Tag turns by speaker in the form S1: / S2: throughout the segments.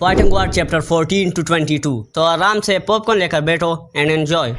S1: Fighting war chapter 14 to 22। तो आराम से पॉपकॉर्न लेकर बैठो एंड एंजॉय।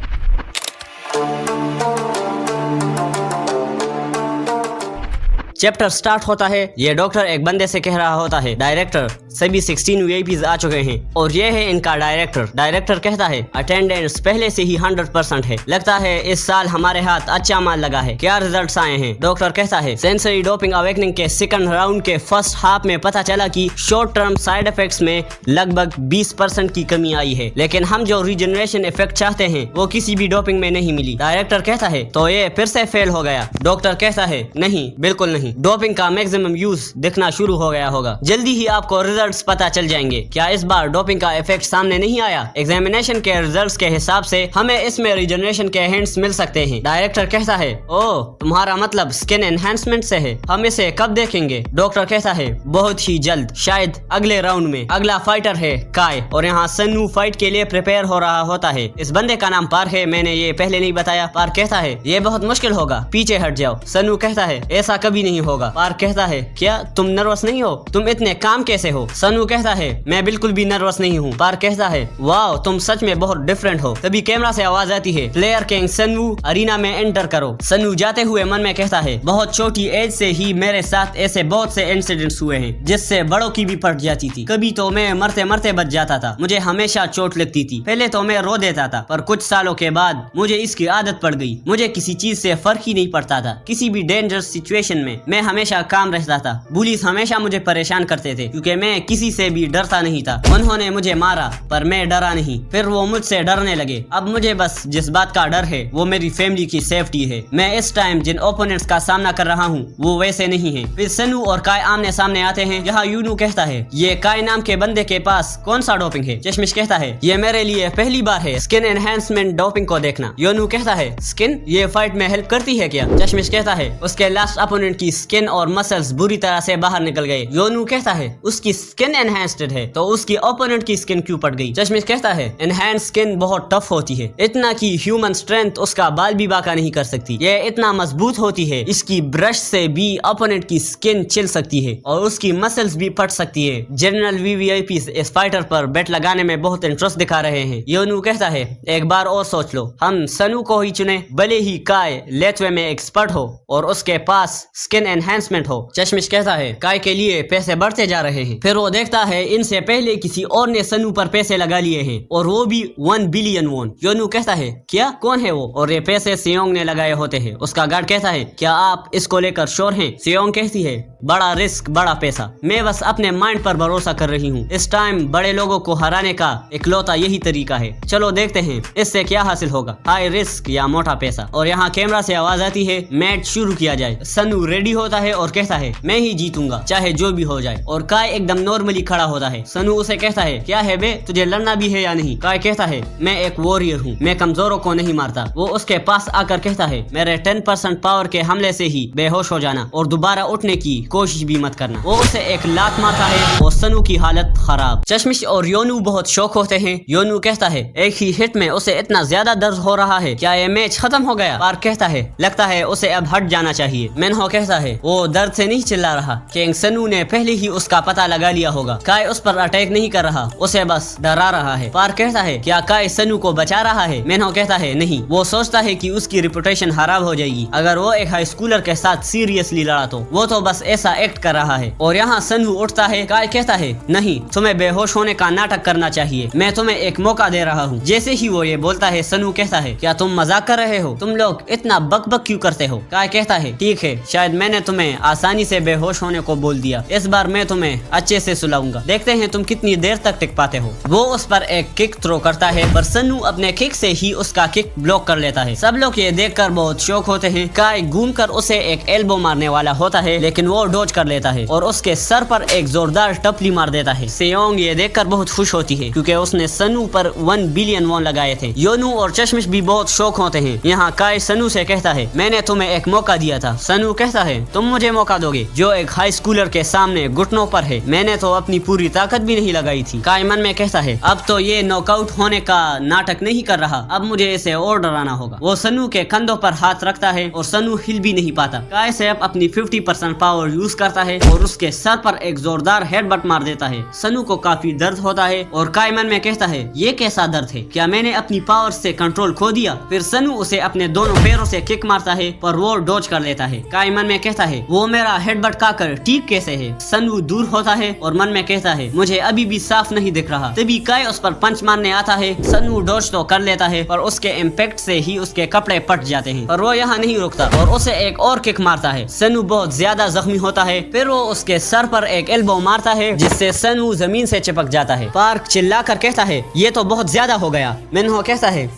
S1: चैप्टर स्टार्ट होता है। ये डॉक्टर एक बंदे से कह रहा होता है, डायरेक्टर सभी 16 वीआईपीज आ चुके हैं और ये है इनका डायरेक्टर। डायरेक्टर कहता है अटेंडेंस पहले से ही 100% है, लगता है इस साल हमारे हाथ अच्छा माल लगा है, क्या रिजल्ट्स आए हैं? डॉक्टर कहता है सेंसरी डोपिंग अवेकनिंग के सेकंड राउंड के फर्स्ट हाफ में पता चला कि शॉर्ट टर्म साइड इफेक्ट्स में लगभग 20% की कमी आई है, लेकिन हम जो रीजनरेशन इफेक्ट चाहते हैं वो किसी भी डोपिंग में नहीं मिली। डायरेक्टर कहता है तो ये फिर से फेल हो गया। डॉक्टर कहता है नहीं, बिल्कुल नहीं, डोपिंग का मैक्सिमम यूज दिखना शुरू हो गया होगा, जल्दी ही आपको रिजल्ट्स पता चल जाएंगे। क्या इस बार डोपिंग का इफेक्ट सामने नहीं आया? एग्जामिनेशन के रिजल्ट्स के हिसाब से हमें इसमें रीजनरेशन के हिंट्स मिल सकते हैं। डायरेक्टर कहता है ओह, तुम्हारा मतलब स्किन एनहांसमेंट से है, हम इसे कब देखेंगे? डॉक्टर कहता है बहुत ही जल्द, शायद अगले राउंड में। अगला फाइटर है काय और यहाँ सन्नू फाइट के लिए प्रिपेयर हो रहा होता है। इस बंदे का नाम पार है, मैंने ये पहले नहीं बताया। पार कहता है ये बहुत मुश्किल होगा, पीछे हट जाओ। सन्नू कहता है ऐसा कभी नहीं होगा। पार कहता है क्या तुम नर्वस नहीं हो? तुम इतने काम कैसे हो? सन्नू कहता है मैं बिल्कुल भी नर्वस नहीं हूँ। पार कहता है वाह, तुम सच में बहुत डिफरेंट हो। तभी कैमरा से आवाज आती है प्लेयर किंग सन्नू अरीना में एंटर करो। सन्नू जाते हुए मन में कहता है बहुत छोटी एज से ही मेरे साथ ऐसे बहुत से इंसिडेंट्स हुए हैं जिससे बड़ों की भी पट जाती थी। कभी तो मैं मरते मरते बच जाता था, मुझे हमेशा चोट लगती थी। पहले तो मैं रो देता था, पर कुछ सालों के बाद मुझे इसकी आदत पड़ गई। मुझे किसी चीज से फर्क ही नहीं पड़ता था। किसी भी डेंजरस सिचुएशन में मैं हमेशा काम रहता था। पुलिस हमेशा मुझे परेशान करते थे क्योंकि मैं किसी से भी डरता नहीं था। उन्होंने मुझे मारा पर मैं डरा नहीं, फिर वो मुझसे डरने लगे। अब मुझे बस जिस बात का डर है वो मेरी फैमिली की सेफ्टी है। मैं इस टाइम जिन ओपोनेंट्स का सामना कर रहा हूँ वो वैसे नहीं है। फिर सन्नू और काय आमने सामने आते हैं। यहाँ यूनू कहता है ये काय नाम के बंदे के पास कौन सा डोपिंग है? चश्मिश कहता है ये मेरे लिए पहली बार है स्किन एनहांसमेंट डोपिंग को देखना। यूनू कहता है स्किन ये फाइट में हेल्प करती है क्या? चश्मिश कहता है उसके लास्ट अपोनेंट की स्किन और मसल्स बुरी तरह से बाहर निकल गए। योनू कहता है उसकी स्किन एनहांस्ड है तो उसकी ओपोनेंट की स्किन क्यों पड़ गई? चश्मिश कहता है एनहांस स्किन बहुत टफ होती है, इतना कि ह्यूमन स्ट्रेंथ उसका बाल भी बाका नहीं कर सकती। ये इतना मजबूत होती है इसकी ब्रश से भी ओपोनेंट की स्किन छिल सकती है और उसकी मसल्स भी फट सकती है। जनरल वीवीआईपी इस फाइटर पर बेट लगाने में बहुत इंटरेस्ट दिखा रहे हैं। योनू कहता है एक बार और सोच लो, हम सन्नू को ही चुने, भले ही काय लेथवे में एक्सपर्ट हो और उसके पास स्किन एनहांसमेंट हो। चश्मिश कहता है काय के लिए पैसे बढ़ते जा रहे हैं। फिर वो देखता है इनसे पहले किसी और ने सन्नू पर पैसे लगा लिए हैं और वो भी 1 बिलियन वॉन। योनू कहता है क्या, कौन है वो? और ये पैसे सियोंग ने लगाए होते हैं। उसका गार्ड कहता है क्या आप इसको लेकर श्योर हैं? सियोंग कहती है बड़ा रिस्क बड़ा पैसा, मैं बस अपने माइंड पर भरोसा कर रही हूँ। इस टाइम बड़े लोगों को हराने का इकलौता यही तरीका है, चलो देखते हैं इससे क्या हासिल होगा, हाई रिस्क या मोटा पैसा। और यहाँ कैमरा से आवाज आती है मैच शुरू किया जाए। सन्नू रेडी होता है और कहता है मैं ही जीतूंगा चाहे जो भी हो जाए। और काय एकदम नॉर्मली खड़ा होता है। सन्नू उसे कहता है क्या है बे, तुझे लड़ना भी है या नहीं? काय कहता है मैं एक वॉरियर हूँ, मैं कमजोरों को नहीं मारता। वो उसके पास आकर कहता है मेरे 10% पावर के हमले से ही बेहोश हो जाना और दोबारा उठने की कोशिश भी मत करना। वो उसे एक लात मारता है और सन्नू की हालत खराब। चश्मिश और योनू बहुत शौक होते हैं। योनू कहता है एक ही हिट में उसे इतना ज्यादा दर्द हो रहा है, क्या ये मैच खत्म हो गया? पार्क कहता है लगता है उसे अब हट जाना चाहिए। मिन्हो कहता है वो दर्द से नहीं चिल्ला रहा, किंग सन्नू ने पहले ही उसका पता लगा लिया होगा। काय उस पर अटैक नहीं कर रहा, उसे बस डरा रहा है। पार्क कहता है क्या काय सन्नू को बचा रहा है? मिन्हो कहता है नहीं, वो सोचता है कि उसकी रिपुटेशन खराब हो जाएगी अगर वो एक हाई स्कूलर के साथ सीरियसली लड़ा तो। वो तो बस ऐसा एक्ट कर रहा है। और यहाँ सन्नू उठता है। काय कहता है नहीं, तुम्हें बेहोश होने का नाटक करना चाहिए, मैं तुम्हें एक मौका दे रहा हूँ। जैसे ही वो ये बोलता है सन्नू कहता है क्या तुम मजाक कर रहे हो? तुम लोग इतना बक बक क्यों करते हो? काय कहता है ठीक है, शायद मैंने तुम्हें आसानी से बेहोश होने को बोल दिया, इस बार मैं तुम्हें अच्छे से सुलाऊंगा, देखते हैं तुम कितनी देर तक टिक पाते हो। वो उस पर एक किक थ्रो करता है पर सन्नू अपने किक से ही उसका किक ब्लॉक कर लेता है। सब लोग ये देखकर बहुत शौक होते हैं। काय घूमकर उसे एक एल्बो मारने वाला होता है लेकिन वो डॉज कर लेता है और उसके सर पर एक जोरदार टपली मार देता है। सियोंग ये देखकर बहुत खुश होती है क्योंकि उसने सन्नू पर 1 बिलियन वॉन लगाए थे। योनू और चश्मिश भी बहुत शौक होते हैं। यहाँ काय सन्नू से कहता है मैंने तुम्हें एक मौका दिया था। सन्नू कहता है तुम मुझे मौका दोगे जो एक हाई स्कूलर के सामने घुटनों पर है? मैंने मैंने तो अपनी पूरी ताकत भी नहीं लगाई थी। काय मन में कहता है अब तो ये नॉकआउट होने का नाटक नहीं कर रहा, अब मुझे इसे और डराना होगा। वो सनु के कंधों पर हाथ रखता है और सनु हिल भी नहीं पाता। काय से अपनी 50% पावर यूज करता है और उसके सर पर एक जोरदार हेडबट मार देता है। सनु को काफी दर्द होता है और काय मन में कहता है ये कैसा दर्द है, क्या मैंने अपनी पावर से कंट्रोल खो दिया? फिर सनु उसे अपने दोनों पैरों से किक मारता है पर वो डॉज कर लेता है। काय मन में कहता है वो मेरा हेडबट खाकर ठीक कैसे है? सनु दूर होता है और मन में कहता है मुझे अभी भी साफ नहीं दिख रहा। तभी काय उस पर पंच मारने आता है। सनु डॉज तो कर लेता है पर उसके इम्पैक्ट से ही उसके कपड़े फट जाते हैं, पर वो यहाँ नहीं रुकता और उसे एक और किक मारता है। सनु बहुत ज्यादा जख्मी होता है। फिर वो उसके सर पर एक एल्बो मारता है जिससे सनु जमीन से चिपक जाता है। पार्क चिल्लाकर कहता है ये तो बहुत ज्यादा हो गया। मिन्हो कहता है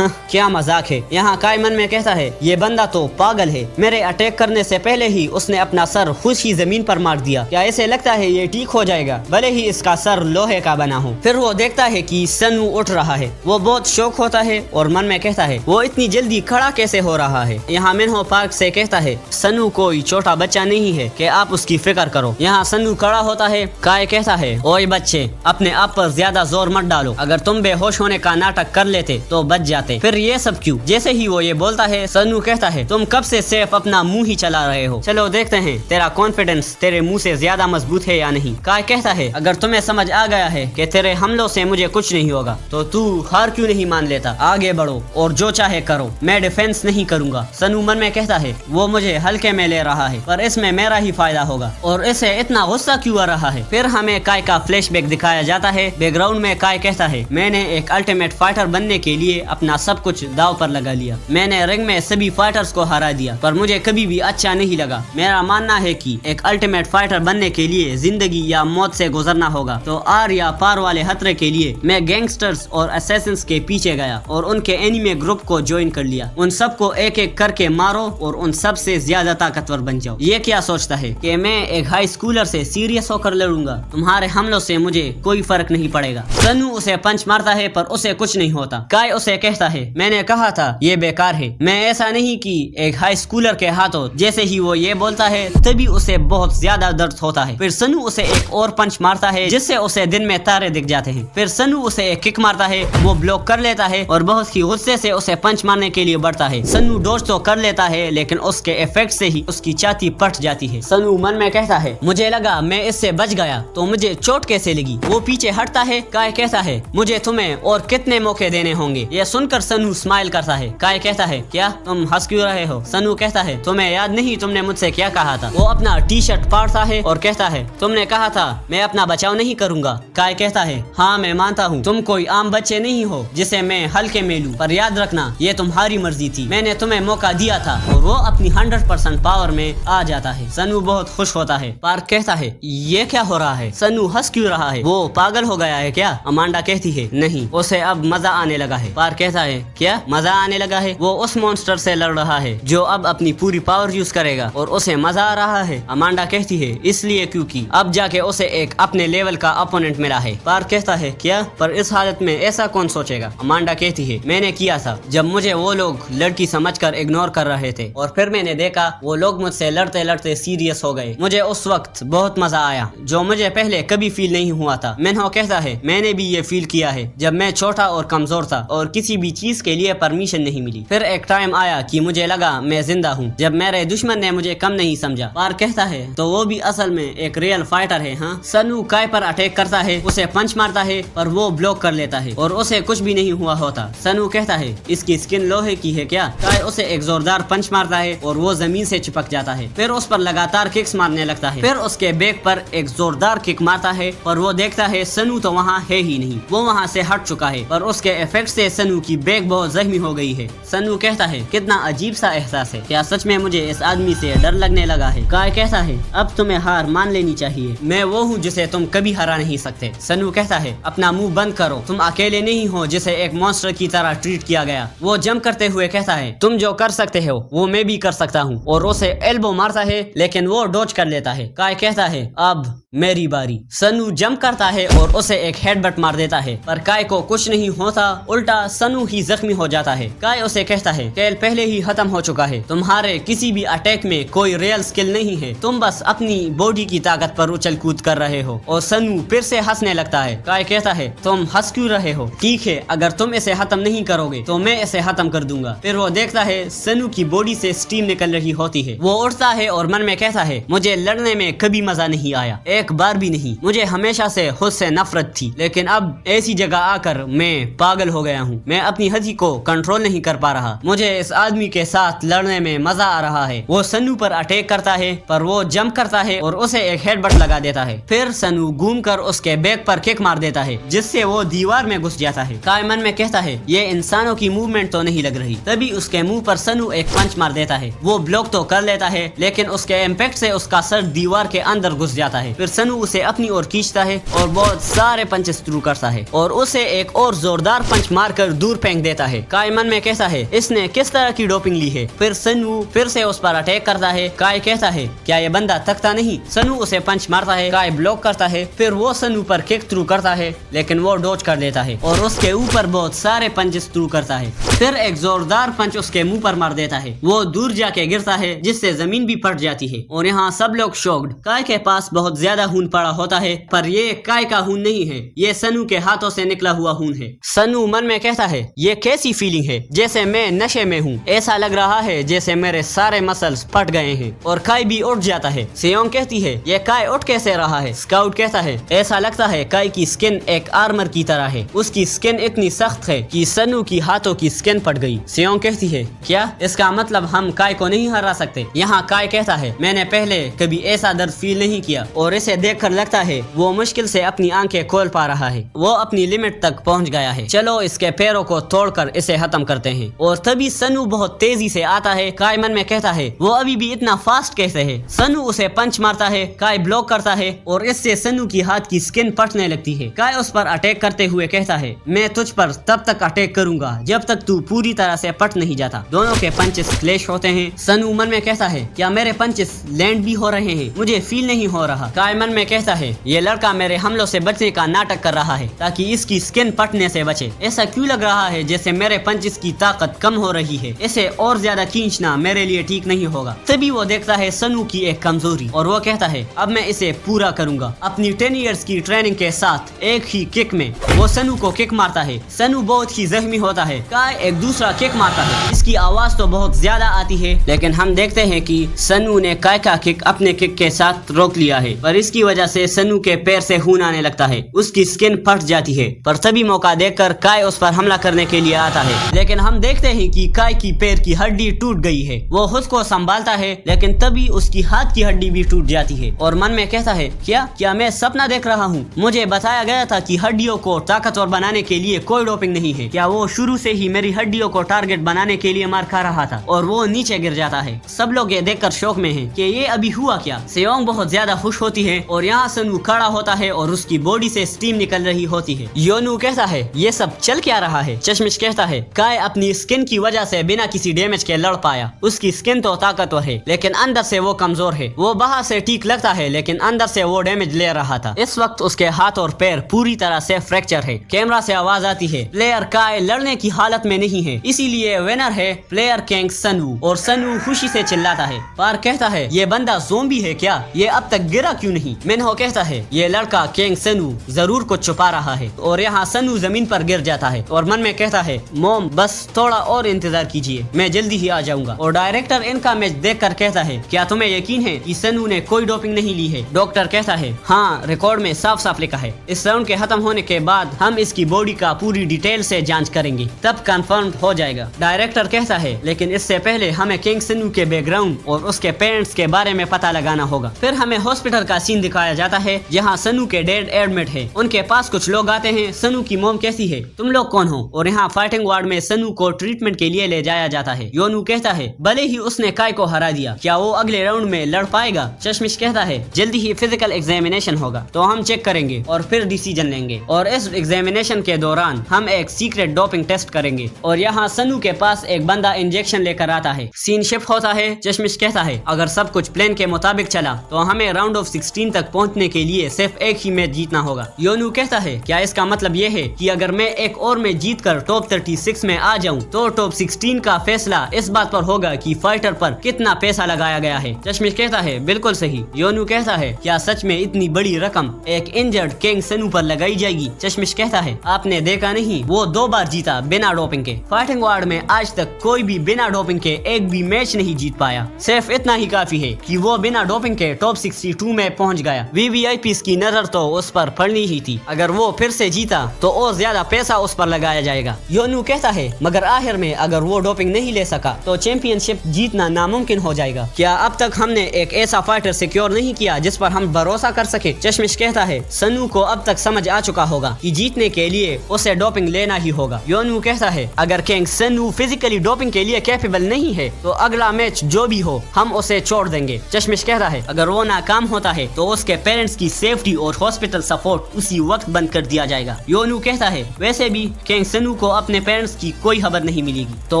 S1: क्या मजाक है। यहाँ काय मन में कहता है ये बंदा तो पागल है, मेरे अटैक करने से पहले ही उसने अपना सर खुद ही जमीन पर मार दिया। क्या इसे लगता है ये ठीक हो जाएगा भले ही इसका सर लोहे का बना हो? फिर वो देखता है कि सनु उठ रहा है। वो बहुत शौक होता है और मन में कहता है वो इतनी जल्दी खड़ा कैसे हो रहा है। यहाँ मिन्हो पार्क से कहता है सनु कोई छोटा बच्चा नहीं है कि आप उसकी फिक्र करो। यहाँ सनु खड़ा होता है। काय कहता है ओए बच्चे, अपने आप पर ज्यादा जोर मत डालो, अगर तुम बेहोश होने का नाटक कर लेते तो बच जाते। फिर ये सब क्यों? जैसे ही वो ये बोलता है सनु कहता है तुम कब से सिर्फ अपना मुंह ही चला रहे हो, चलो देखते हैं तेरा कॉन्फिडेंस तेरे मुंह से ज्यादा मजबूत है या नहीं। काय कहता है अगर तुम्हें समझ आ गया है कि तेरे हमलों से मुझे कुछ नहीं होगा तो तू हार क्यों नहीं मान लेता? आगे बढ़ो और जो चाहे करो, मैं डिफेंस नहीं करूंगा। सनु मन में कहता है वो मुझे हल्के में ले रहा है पर इसमें मेरा ही फायदा होगा और इसे इतना गुस्सा क्यों आ रहा है। फिर हमें काय का फ्लैशबैक दिखाया जाता है। बैकग्राउंड में काय कहता है मैंने एक अल्टीमेट फाइटर बनने के लिए अपना सब कुछ दाव पर लगा लिया। मैंने रिंग में सभी फाइटर्स को हरा दिया पर मुझे कभी भी अच्छा नहीं लगा। मेरा मानना है कि एक अल्टीमेट फाइटर बनने के लिए जिंदगी या मौत से गुजरना होगा, तो आर या पार वाले खतरे के लिए मैं गैंगस्टर्स और असैसिन्स के पीछे गया और उनके एनिमी ग्रुप को ज्वाइन कर लिया। उन सबको एक एक करके मारो और उन सब से ज्यादा ताकतवर बन जाओ। ये क्या सोचता है कि मैं एक हाई स्कूलर से सीरियस होकर लड़ूंगा? तुम्हारे हमलों से मुझे कोई फर्क नहीं पड़ेगा। सनु उसे पंच मारता है पर उसे कुछ नहीं होता। काय उसे कहता है मैंने कहा था ये बेकार है, मैं ऐसा नहीं कि एक हाई स्कूलर के हाथों। जैसे ही वो ये बोलता है तभी उसे बहुत ज्यादा दर्द होता है। फिर सनु उसे एक और पंच मारता है जिससे उसे दिन में तारे दिख जाते हैं। फिर सनु उसे एक किक मारता है, वो ब्लॉक कर लेता है और बहुत ही गुस्से से उसे पंच मारने के लिए बढ़ता है। सनु डॉज तो कर लेता है लेकिन उसके इफेक्ट से ही उसकी छाती फट जाती है। सनु मन में कहता है मुझे लगा मैं इससे बच गया तो मुझे चोट कैसे लगी। वो पीछे हटता है। काय कहता है मुझे तुम्हें और कितने मौके देने होंगे। यह सुनकर सनु स्माइल करता है। काय कहता है क्या तुम हंस क्यों रहे हो? सनु कहता है तुम्हें याद नहीं तुमने मुझसे क्या कहा था? वो अपना टी शर्ट फाड़ता है और कहता है तुमने कहा था मैं अपना बचाव नहीं करूंगा। काय कहता है हाँ मैं मानता हूँ तुम कोई आम बच्चे नहीं हो जिसे मैं हल्के में लूं, पर याद रखना ये तुम्हारी मर्जी थी, मैंने तुम्हें मौका दिया था। और वो अपनी 100% पावर में आ जाता है। सनु बहुत खुश होता है। पार्क कहता है ये क्या हो रहा है? सनु हंस क्यों रहा है? वो पागल हो गया है क्या? अमांडा कहती है नहीं, उसे अब मजा आने लगा है। पार्क कहता है क्या मजा आने लगा है? वो उस मॉन्स्टर से लड़ रहा है जो अब अपनी पूरी पावर यूज करेगा और उसे मजा आ रहा है। अमांडा कहती है इसलिए क्योंकि अब जाके उसे एक अपने लेवल का अपोनेंट मिला है। पार्क कहता है क्या? पर इस हालत में ऐसा कौन सोचेगा? अमांडा कहती है मैंने किया था जब मुझे वो लोग लड़की समझकर इग्नोर कर रहे थे और फिर मैंने देखा वो लोग मुझसे लड़ते लड़ते सीरियस हो गए। मुझे उस वक्त बहुत मजा आया जो मुझे पहले कभी फील नहीं हुआ था। मिन्हो कहता है मैंने भी ये फील किया है जब मैं छोटा और कमजोर था और किसी भी चीज के लिए परमिशन नहीं मिली। फिर एक टाइम आया कि मुझे लगा मैं जिंदा हूँ जब मेरे दुश्मन ने मुझे कम नहीं समझा। पार्क कहता है तो वो भी असल में एक रियल फाइटर है। हाँ। सनु काय पर अटैक करता है, उसे पंच मारता है पर वो ब्लॉक कर लेता है और उसे कुछ भी नहीं हुआ होता। सनु कहता है इसकी स्किन लोहे की है क्या? काय उसे एक जोरदार पंच मारता है और वो जमीन से चिपक जाता है। फिर उस पर लगातार किक्स मारने लगता है। फिर उसके बैक पर एक जोरदार किक मारता है पर वो देखता है सनु तो वहाँ है ही नहीं, वो वहाँ से हट चुका है पर उसके इफेक्ट से सनु की बैक बहुत जख्मी हो गई है। सनु कहता है कितना अजीब सा एहसास है, क्या सच में मुझे इस आदमी से डर लगने लगा है? काय कहता है अब तुम्हें हार मान लेनी चाहिए, मैं वो हूँ जिसे तुम कभी हरा नहीं सकते। सनु कहता है अपना मुंह बंद करो, तुम अकेले नहीं हो जिसे एक मॉन्स्टर की तरह ट्रीट किया गया। वो जंप करते हुए कहता है तुम जो कर सकते हो वो मैं भी कर सकता हूँ और उसे एल्बो मारता है लेकिन वो डॉज कर लेता है। काय कहता है अब मेरी बारी। सनु जंप करता है और उसे एक हेडबट मार देता है पर काय को कुछ नहीं होता, उल्टा सनु ही जख्मी हो जाता है। काय उसे कहता है खेल पहले ही खत्म हो चुका है, तुम्हारे किसी भी अटैक में कोई रियल स्किल नहीं है, तुम बस अपनी बॉडी की ताकत पर उछल कूद कर रहे हो। और सनु फिर से हंसने लगता है। काय कहता है तुम हंस क्यों रहे हो? ठीक है, अगर तुम इसे खत्म नहीं करोगे तो मैं इसे खत्म कर दूंगा। फिर वो देखता है सनु की बॉडी से स्टीम निकल रही होती है। वो उठता है और मन में कहता है मुझे लड़ने में कभी मजा नहीं आया, एक बार भी नहीं। मुझे हमेशा से खुद से नफरत थी, लेकिन अब ऐसी जगह आकर मैं पागल हो गया हूँ। मैं अपनी हंसी को कंट्रोल नहीं कर पा रहा। मुझे इस आदमी के साथ लड़ने में मजा आ रहा है। वो सनु पर अटैक करता है, पर वो जंप करता है और उसे एक हेडबट लगा देता है। फिर सनु घूमकर उसके बैक पर किक मार देता है, जिससे वो दीवार में घुस जाता है। काय मन में कहता है ये इंसानों की मूवमेंट तो नहीं लग रही। तभी उसके मुंह पर सनु एक पंच मार देता है। वो ब्लॉक तो कर लेता है, लेकिन उसके इम्पैक्ट से उसका सर दीवार के अंदर घुस जाता है। फिर सनु उसे अपनी ओर खींचता है और बहुत सारे पंचेस थ्रू करता है और उसे एक और जोरदार पंच मारकर दूर फेंक देता है। काय मन में कहता है इसने किस तरह की डोपिंग ली है। फिर सनु फिर से उस पर अटैक करता है। काय कहता है क्या ये बंदा थकता नहीं? सनु उसे पंच मारता है। काय ब्लॉक करता है। फिर वो सनु पर किक थ्रू करता है, लेकिन वो डॉज कर देता है और उसके ऊपर बहुत सारे पंचेस थ्रू करता है। फिर एक जोरदार पंच उसके मुंह पर मार देता है। वो दूर जाके गिरता है, जिससे जमीन भी फट जाती है और यहाँ सब लोग शॉक्ड। काय के पास बहुत ज्यादा खून पड़ा होता है, पर ये काय का खून नहीं है, ये सनु के हाथों से निकला हुआ खून है। सनु मन में कहता है ये कैसी फीलिंग है, जैसे मैं नशे में हूँ। ऐसा लग रहा है जैसे मेरे सारे मसल्स फट गए हैं। और काय भी उठ जाता है। सेयोंग कहती है ये काय उठ कैसे रहा है? स्काउट कहता है ऐसा लगता है काय की स्किन एक आर्मर की तरह है, उसकी स्किन इतनी सख्त है कि सनु की हाथों की स्किन फट गई। सेयोंग कहती है क्या इसका मतलब हम काय को नहीं हरा सकते? यहाँ काय कहता है मैंने पहले कभी ऐसा दर्द फील नहीं किया और इसे देखकर लगता है वो मुश्किल से अपनी आंखें खोल पा रहा है। वो अपनी लिमिट तक पहुंच गया है, चलो इसके पैरों को तोड़कर इसे खत्म करते हैं। और तभी सनु बहुत तेजी से आता है। काय मन में कहता है वो अभी भी इतना फास्ट कैसे है? सनु उसे पंच मारता है। काय ब्लॉक करता है और इससे सनु की हाथ की स्किन फटने लगती है। काय उस पर अटैक करते हुए कहता है मैं तुझ पर तब तक अटैक करूंगा जब तक तू पूरी तरह से पट नहीं जाता। दोनों के पंचेस क्लैश होते हैं। सनु मन में कहता है क्या मेरे पंचेस लैंड भी हो रहे हैं? मुझे फील नहीं हो रहा। काय मन में कहता है ये लड़का मेरे हमलों से बचने का नाटक कर रहा है ताकि इसकी स्किन फटने से बचे। ऐसा क्यों लग रहा है जैसे मेरे पंचेस की ताकत कम हो रही है? इसे और ज्यादा खींचना मेरे लिए ठीक नहीं होगा। तभी वो देखता है सनु की एक कमजोरी और वो कहता है अब मैं इसे पूरा करूंगा। अपनी 10 इयर्स की ट्रेनिंग के साथ एक ही किक में वो सनु को किक मारता है। सनु बहुत ही जख्मी होता है। काय एक दूसरा किक मारता है। इसकी आवाज तो बहुत ज्यादा आती है, लेकिन हम देखते हैं कि सनु ने काय का किक अपने किक के साथ रोक लिया है, पर इसकी वजह से सनु के पैर से खून आने लगता है। उसकी स्किन फट जाती है, पर तभी मौका देखकर काय उस पर हमला करने के लिए आता है, लेकिन हम देखते हैं कि काय की पैर की हड्डी टूट गई है। वो खुद को संभालता है, लेकिन तभी उसकी हाथ की हड्डी भी टूट जाती है और मन में कहता है क्या मैं सपना देख रहा हूँ? मुझे बताया गया था कि हड्डियों को ताकतवर बनाने के लिए कोई डोपिंग नहीं है। क्या वो शुरू से ही मेरी हड्डियों को टारगेट बनाने के लिए मार खा रहा था? और वो नीचे गिर जाता है। सब लोग ये देखकर शौक में हैं कि ये अभी हुआ क्या। सेयोंग बहुत ज्यादा खुश होती है और यहाँ सनु खड़ा होता है और उसकी बॉडी से स्टीम निकल रही होती है। योनू कहता है ये सब चल क्या रहा है? चश्मिश कहता है काय अपनी स्किन की वजह से बिना किसी डैमेज के लड़ पाया। उसकी स्किन तो ताकतवर है, लेकिन अंदर से वो कमजोर है। वो बाहर से ठीक लगता है, लेकिन अंदर से वो डैमेज ले रहा था। इस वक्त उसके हाथ और पैर पूरी तरह से फ्रैक्चर है। कैमरा से आवाज आती है प्लेयर काय लड़ने की हालत में नहीं है, इसीलिए विनर है प्लेयर किंग सनु। और सनु खुशी से चिल्लाता है। पार कहता है ये बंदा ज़ोंबी है क्या? ये अब तक गिरा क्यों नहीं? मिनहो कहता है ये लड़का किंग सनु जरूर कुछ छुपा रहा है। और यहाँ सनु जमीन पर गिर जाता है और मन में कहता है मोम बस थोड़ा और इंतजार कीजिए, मैं जल्दी ही आ जाऊंगा। और डायरेक्टर इनका मैच देखकर कहता है क्या तुम्हें यकीन है कि सनु ने कोई डोपिंग नहीं ली है? डॉक्टर कहता है हाँ, रिकॉर्ड में साफ साफ लिखा है। इस राउंड के खत्म होने के बाद हम इसकी बॉडी का पूरी डिटेल से जांच करेंगे, तब कंफर्म हो जाएगा। डायरेक्टर कहता है लेकिन इससे पहले हमें किंग सनु के बैकग्राउंड और उसके पेरेंट्स के बारे में पता लगाना होगा। फिर हमें हॉस्पिटल का सीन दिखाया जाता है जहाँ सनु के डैड एडमिट है। उनके पास कुछ लोग आते हैं। सनु की मॉम कैसी है, तुम लोग कौन हो? और यहाँ फाइटिंग वार्ड में सनु को ट्रीटमेंट के लिए ले जाया जाता है। योनू कहता है भले ही उसने काय को हरा दिया, क्या वो अगले राउंड में लड़ पाएगा? चश्मिश कहता है जल्दी ही फिजिकल एग्जामिनेशन होगा तो हम चेक करेंगे और फिर डिसीजन लेंगे। और इस एग्जामिनेशन के दौरान हम एक सीक्रेट डोपिंग टेस्ट करेंगे। और यहाँ सनु के पास एक बंदा इंजेक्शन लेकर आता है। सीन शिफ्ट होता है। चश्मिश कहता है अगर सब कुछ प्लान के मुताबिक चला तो हमें राउंड ऑफ 16 तक पहुंचने के लिए सिर्फ एक ही मैच जीतना होगा। योनू कहता है क्या इसका मतलब ये है कि अगर मैं एक और मैच जीत कर कर टॉप 36 में आ जाऊं तो टॉप 16 का फैसला इस बात पर होगा कि फाइटर पर कितना पैसा लगाया गया है। चश्मिश कहता है बिल्कुल सही। योनू कहता है क्या सच में इतनी बड़ी रकम एक इंजर्ड किंग सनू पर लगाई जाएगी? चश्मिश कहता है आपने देखा नहीं, वो 2 बार जीता बिना डोपिंग के। फाइटिंग वर्ल्ड में आज तक कोई भी बिना डोपिंग के एक भी मैच नहीं जीत पाया। सिर्फ इतना ही काफी है कि वो बिना डोपिंग के टॉप 62 में पहुंच गया। वीवीआईपी की नजर तो उस पर पड़नी ही थी। अगर वो फिर से जीता तो और ज्यादा पैसा उस पर लगाया जाएगा। योनू कहता है मगर आखिर में अगर वो डोपिंग नहीं ले सका तो चैंपियनशिप जीतना नामुमकिन हो जाएगा। क्या अब तक हमने एक ऐसा फाइटर सिक्योर नहीं किया जिस पर हम भरोसा कर सके? चश्मिश कहता है सनू को अब तक समझ आ चुका होगा कि जीतने के लिए उसे डोपिंग लेना ही होगा। योनू कहता है अगर किंग सनू फिजिकली डोपिंग के लिए कैपेबल नहीं है तो अगला मैच जो भी हो हम उसे छोड़ देंगे। चश्मिश कहता है अगर वो नाकाम होता है तो उसके पेरेंट्स की सेफ्टी और हॉस्पिटल सपोर्ट उसी वक्त बंद कर दिया जाएगा। योनू कहता है वैसे भी किंग सनू को अपने पेरेंट्स की कोई खबर नहीं मिलेगी तो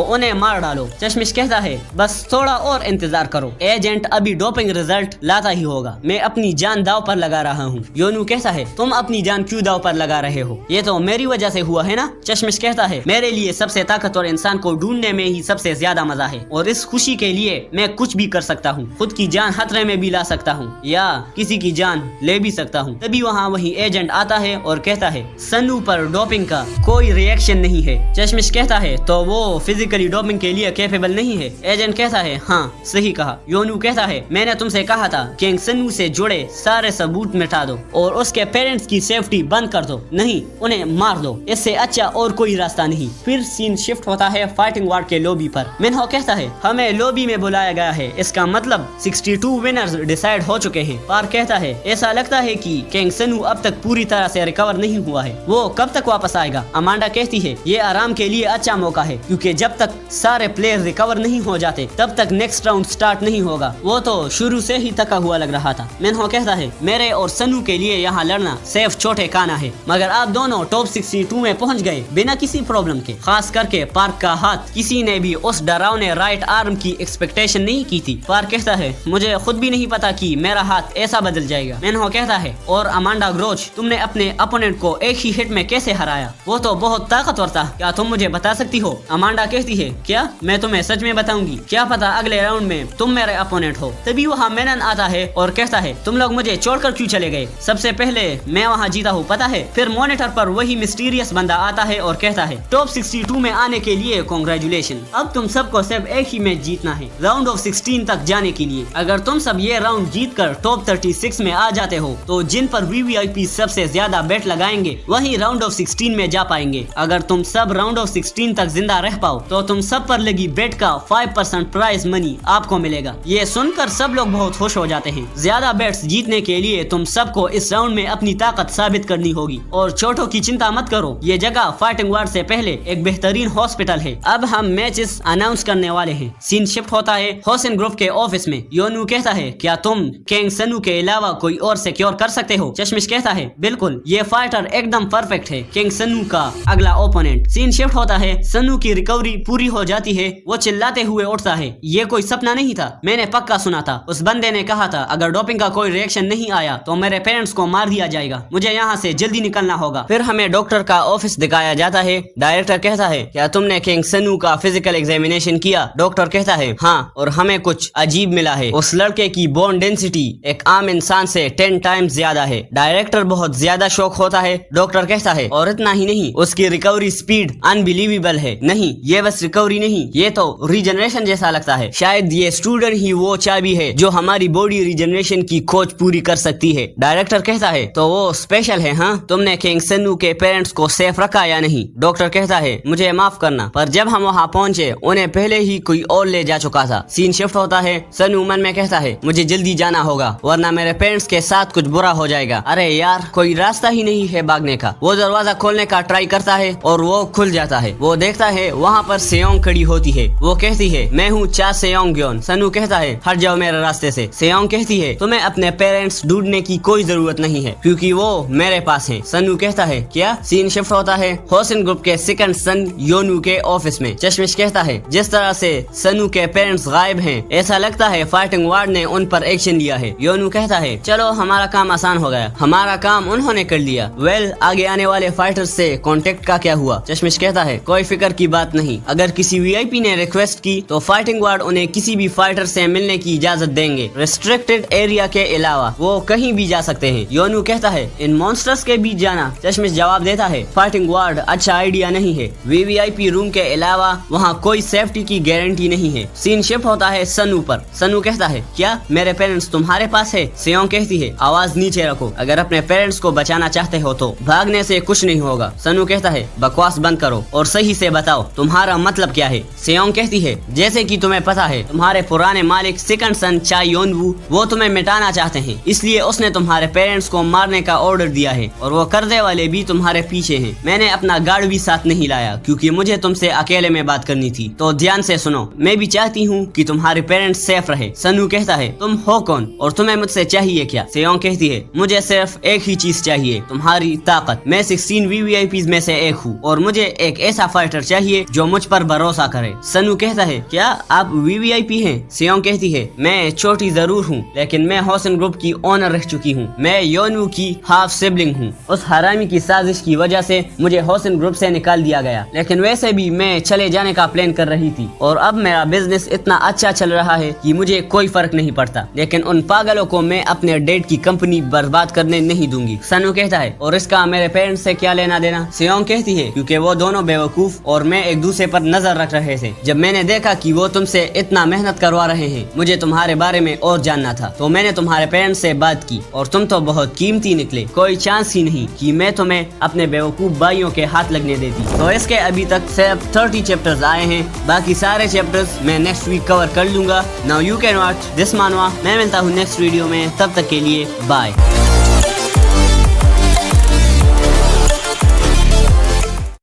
S1: उन्हें मार डालो। चश्मिश कहता है बस थोड़ा और इंतजार करो, एजेंट अभी डोपिंग रिजल्ट लाता ही होगा, मैं अपनी जान दाव पर लगा रहा हूँ। योनू कहता है तुम अपनी जान क्यों दाव पर लगा रहे हो? ये तो मेरी वजह से हुआ है ना। चश्मिश कहता है मेरे लिए सबसे ताकतवर इंसान को ढूंढने में ही सबसे ज्यादा मजा है और इस खुशी के लिए मैं कुछ भी कर सकता हूँ, खुद की जान खतरे में भी ला सकता हूँ या किसी की जान ले भी सकता हूँ। तभी वहाँ वही एजेंट आता है और कहता है सनू पर डोपिंग का कोई रिएक्शन नहीं है। चश्मिश कहता है तो वो फिजिकली डोपिंग के लिए कैपेबल नहीं है? एजेंट कहता है हाँ सही कहा। योनू कहता है मैंने तुमसे कहा था किंग सनू से जुड़े सारे सबूत मिटा दो और उसके पेरेंट्स की सेफ्टी बंद कर दो, नहीं उन्हें मार दो, इससे अच्छा और कोई रास्ता नहीं। फिर सीन शिफ्ट होता है फाइटिंग वार्ड के लॉबी पर। मिन्हो कहता है हमें लॉबी में बुलाया गया है, इसका मतलब 62 विनर्स डिसाइड हो चुके हैं। पार्क कहता है ऐसा लगता है कि किंग सनू अब तक पूरी तरह से रिकवर नहीं हुआ है, वो कब तक वापस आएगा? अमांडा कहती है ये आराम के लिए अच्छा मौका है क्योंकि जब तक सारे प्लेयर रिकवर नहीं हो जाते तब तक नेक्स्ट राउंड स्टार्ट नहीं होगा। वो तो शुरू से ही थका हुआ लग रहा था। मिन्हो कहता है मेरे और सनू के लिए यहाँ लड़ना सिर्फ छोटे काना है, मगर आप दोनों टॉप 62 में पहुँच गए बिना किसी प्रॉब्लम के। खास करके पार्क का हाथ, किसी ने भी उस डरावने राइट आर्म की एक्सपेक्टेशन नहीं की थी। पार्क कहता है मुझे खुद भी नहीं पता कि मेरा हाथ ऐसा बदल जाएगा। मिन्हो कहता है और अमांडा ग्रोच तुमने अपने अपोनेंट को एक ही हिट में कैसे हराया? वो तो बहुत ताकतवर था, क्या तुम मुझे बता सकती हो? अमांडा कहती है क्या मैं तुम्हें सच में बताऊंगी, क्या पता अगले राउंड में तुम मेरे अपोनेंट हो। तभी वहाँ मेनन आता है और कहता है तुम लोग मुझे छोड़कर क्यों चले गए? सबसे पहले मैं वहाँ जीता हूँ पता है। फिर मॉनिटर पर वही मिस्टीरियस बंदा आता है और कहता है टॉप 62 में आने के लिए कांग्रेचुलेशन, अब तुम सबको सिर्फ एक ही मैच जीतना है राउंड ऑफ 16 तक जाने के लिए। अगर तुम सब ये राउंड जीत कर टॉप 36 में आ जाते हो तो जिन पर वीवीआईपी सबसे ज्यादा बेट लगाएंगे वही राउंड ऑफ 16 में जा पाएंगे। अगर तुम सब राउंड ऑफ 16 तक जिंदा रह पाओ तो तुम सब पर लगी बेट का 5% प्राइज मनी आपको मिलेगा। ये सुनकर सब लोग बहुत खुश हो जाते हैं। ज्यादा बेट्स जीतने के लिए तुम सबको इस राउंड में अपनी ताकत साबित करनी होगी और चोटों की चिंता मत करो, ये जगह फाइटिंग वार्ड से पहले एक बेहतरीन हॉस्पिटल है। अब हम मैचेस अनाउंस करने वाले हैं। सीन शिफ्ट होता है होसेन ग्रुप के ऑफिस में। योनू कहता है क्या तुम किंग सनू के अलावा कोई और सिक्योर कर सकते हो? चश्मिश कहता है बिल्कुल, ये फाइटर एकदम परफेक्ट है, किंग सनू का अगला ओपोनेंट। सीन शिफ्ट होता है सनू की रिकवरी पूरी हो जाती है, वो चिल्लाते हुए उठता है ये कोई सपना नहीं था, मैंने पक्का सुना था। उस बंदे ने कहा था अगर डोपिंग का कोई रिएक्शन नहीं आया तो मेरे पेरेंट्स को मार दिया जाएगा, मुझे यहाँ से जल्दी निकलना होगा। फिर हमें डॉक्टर का ऑफिस दिखाया जाता है। डायरेक्टर कहता है क्या तुमने किंग सनू का फिजिकल एग्जामिनेशन किया? डॉक्टर कहता है हाँ, और हमें कुछ अजीब मिला है, उस लड़के की बोन डेंसिटी एक आम इंसान से 10 टाइम्स ज्यादा है। डायरेक्टर बहुत ज्यादा शौक होता है। डॉक्टर कहता है और इतना ही नहीं, उसकी रिकवरी स्पीड अनबिलीवेबल है। नहीं, ये बस रिकवरी नहीं, ये तो रीजनरेशन जैसा लगता है। शायद ये स्टूडेंट ही वो चाबी है जो हमारी बॉडी रीजनरेशन की खोज पूरी कर सकती है। डायरेक्टर कहता है तो वो स्पेशल है हाँ? तुमने किंग सनू के पेरेंट्स को सेफ रखा या नहीं? डॉक्टर कहता है मुझे माफ करना, पर जब हम वहाँ पहुँचे उन्हें पहले ही कोई और ले जा चुका था। सीन शिफ्ट होता है। सनू मन में कहता है मुझे जल्दी जाना होगा वरना मेरे पेरेंट्स के साथ कुछ बुरा हो जाएगा। अरे यार, कोई रास्ता ही नहीं है भागने का। वो दरवाजा खोलने का ट्राई करता है और वो खुल जाता है। वो देखता है वहाँ पर सेयोंग खड़ी होती है। वो कहती है मैं हूँ चा सेयोंग ग्योन। सनू कहता है हट जाओ मेरे रास्ते से। सेयोंग कहती है तुम्हें अपने पेरेंट्स ढूंढने की कोई जरूरत नहीं है क्योंकि वो मेरे पास हैं। सनू कहता है क्या? सीन शिफ्ट होता है होसेन ग्रुप के सेकंड सन योनू के ऑफिस में। चश्मिश कहता है जिस तरह से सनू के पेरेंट्स गायब हैं, ऐसा लगता है फाइटिंग वार्ड ने उन पर एक्शन लिया है। योनू कहता है चलो हमारा काम आसान हो गया, हमारा काम उन्होंने कर लिया। वेल, आगे आने वाले फाइटर्स से कांटेक्ट का क्या हुआ? हुआ। चश्मिश कहता है कोई फिक्र की बात नहीं, अगर किसी वीआईपी ने रिक्वेस्ट की तो फाइटिंग वार्ड उन्हें किसी भी फाइटर से मिलने की इजाजत देंगे। रिस्ट्रिक्टेड एरिया के अलावा वो कहीं भी जा सकते हैं। योनू कहता है इन मॉन्स्टर्स के बीच जाना। चश्मिश जवाब देता है फाइटिंग वार्ड अच्छा आइडिया नहीं है, वीवीआईपी रूम के अलावा वहाँ कोई सेफ्टी की गारंटी नहीं है। सीन शिफ्ट होता है सनू पर। सनू कहता है क्या मेरे पेरेंट्स तुम्हारे पास है? सेयोंग कहती है आवाज नीचे रखो, अगर अपने पेरेंट्स को बचाना चाहते हो तो भागने से कुछ नहीं होगा। सनू कहता है बकवास बंद करो और सही से बताओ तुम्हारा मतलब क्या है। सेयोंग कहती है जैसे कि तुम्हें पता है तुम्हारे पुराने मालिक सेकंड सन चाय योनवू वो तुम्हें मिटाना चाहते हैं, इसलिए उसने तुम्हारे पेरेंट्स को मारने का ऑर्डर दिया है और वो करने वाले भी तुम्हारे पीछे हैं। मैंने अपना गार्ड भी साथ नहीं लाया क्योंकि मुझे तुमसे अकेले में बात करनी थी। तो ध्यान से सुनो, मैं भी चाहती हूँ कि तुम्हारे पेरेंट्स सेफ रहे। सनू कहता है तुम हो कौन और तुम्हें मुझसे चाहिए क्या? सेयोंग कहती है मुझे सिर्फ एक ही चीज चाहिए, तुम्हारी ताकत। मैं 16 वीवीआईपीज़ में से एक हूँ और मुझे एक ऐसा फाइटर चाहिए जो मुझ पर भरोसा करे। सनू कहता है क्या आप वीवीआईपी हैं? सेयोंग कहती है मैं छोटी जरूर हूँ लेकिन मैं होसन ग्रुप की ओनर रह चुकी हूँ। मैं योनवू की हाफ सिबलिंग हूँ। उस हरामी की साजिश की वजह से मुझे होसन ग्रुप से निकाल दिया गया, लेकिन वैसे भी मैं चले जाने का प्लान कर रही थी और अब मेरा बिजनेस इतना अच्छा चल रहा है कि मुझे कोई फर्क नहीं पड़ता, लेकिन उन पागलों को मैं अपने डैड की कंपनी बर्बाद करने नहीं दूंगी। सनू कहता है और इसका मेरे पेरेंट्स से क्या लेना देना? सेयोंग कहती है क्योंकि वो दोनों बेवकूफ और मैं एक दूसरे पर नजर रख रहे थे। जब मैंने देखा कि वो तुमसे इतना मेहनत करवा रहे हैं, मुझे तुम्हारे बारे में और जानना था, तो मैंने तुम्हारे पेरेंट्स से बात की और तुम तो बहुत कीमती निकले। कोई चांस ही नहीं कि मैं तुम्हें अपने बेवकूफ भाइयों के हाथ लगने देती। तो इसके अभी तक सिर्फ 30 चैप्टर्स आए हैं, बाकी सारे चैप्टर्स मैं नेक्स्ट वीक कवर कर लूंगा। Now you can watch this मानवा। मैं मिलता हूँ नेक्स्ट वीडियो में, तब तक के लिए बाय।